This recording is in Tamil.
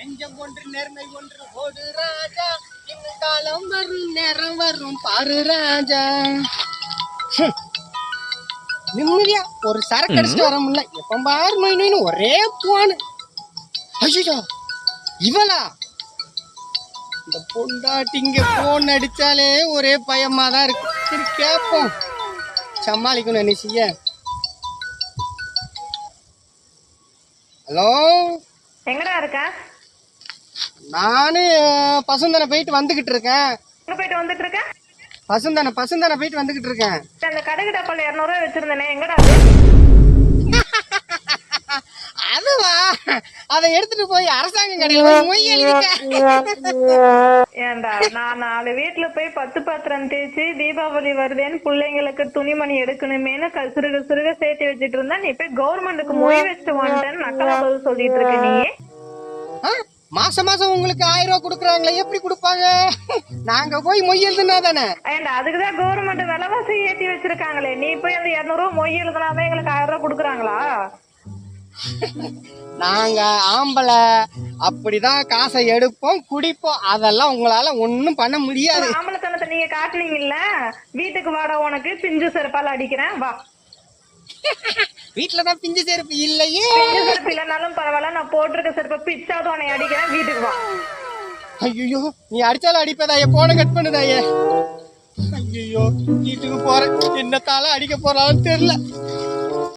நெஞ்சம் ஒன்று நேர்மை ஒன்று ஓடு ராஜா, இன்னும் காலம் வரும் நேரம் வரும் பாரு ராஜா. நிம்மதியா ஒரு சரக்கு அடிச்சுட்டு வர முடியல, எப்ப பாரு நோய் நோயின்னு ஒரே போனு. ஐயோ இவளா? இந்த பொண்டாட்டிங்க போன் அடிச்சாலே ஒரே பயமா தான் இருக்கு. சரி கேட்போம், சமாளிக்கணும் என்ன செய்ய. ஹலோ, எங்கடா இருக்க? நானு பசுந்தனை போயிட்டு வந்துகிட்டு இருக்கேன். எங்க போயிட்டு வந்துட்டு இருக்க? பசுந்தனை போயிட்டு வந்துகிட்டு இருக்கேன். அந்த கடுகு டப்பால 200 ரூபாய் வச்சிருந்தேனே, எங்கடா? அதுவா? அதை எடுத்துட்டு போய் அரசாங்க கடையில் போய் மொய் எழுதிட்டேன். ஏண்டா, நான் 4 வீட்டுல போய் 10 பாத்திரம் தேய்ச்சி தீபாவளி வருதேன்னு பிள்ளைங்களுக்கு துணிமணி எடுக்கணுமேனு சிறுக சிறுக சேர்த்து வச்சுட்டு இருந்தா, நீ போய் கவர்மெண்ட்டுக்கு மொய் வச்சுட்டு வந்துட்டேன்னு நக்கலா பதில் சொல்லிட்டு இருக்க நீ. மாசம் மாசம் உங்களுக்கு 1000 ரூபாய் கொடுக்குறாங்களே, எப்படி கொடுப்பாங்க? நாங்க போய் மொய் எழுதுனா தானே. ஏண்டா, அதுக்குதான் கவர்மெண்ட் விலைவாசி ஏத்தி வச்சிருக்காங்களே, நீ போய் அந்த 200 ரூபாய் மொய் எழுதுனாதான் எங்களுக்கு 1000 ரூபாய் கொடுக்குறாங்களா? நாங்க ஆம்பளை அப்படிதான் காசை எடுப்போம் குடிப்போம், அதெல்லாம் உங்களால ஒண்ணும் பண்ண முடியாது. ஆம்பளத்தனத்தை நீங்க காட்டுனீங்கல்ல, வீட்டுக்கு வாடா, உனக்கு பிஞ்சு செருப்பால அடிக்கிறேன் வா. வீட்டுலதான் பிஞ்சு செருப்பு இல்லையே. பிஞ்சு செருப்பு இல்லைனாலும் பரவாயில்ல, நான் போட்டிருக்க செருப்பை பிச்சாவது உன்னை அடிக்கிறேன், வீட்டுக்கு வா. ஐயோ, நீ அடிச்சாலும் அடிப்பதாயே, போன கட் பண்ணுதாயே. ஐயோ, வீட்டுக்கு போறேன், என்னத்தால அடிக்க போறாலும் தெரியல.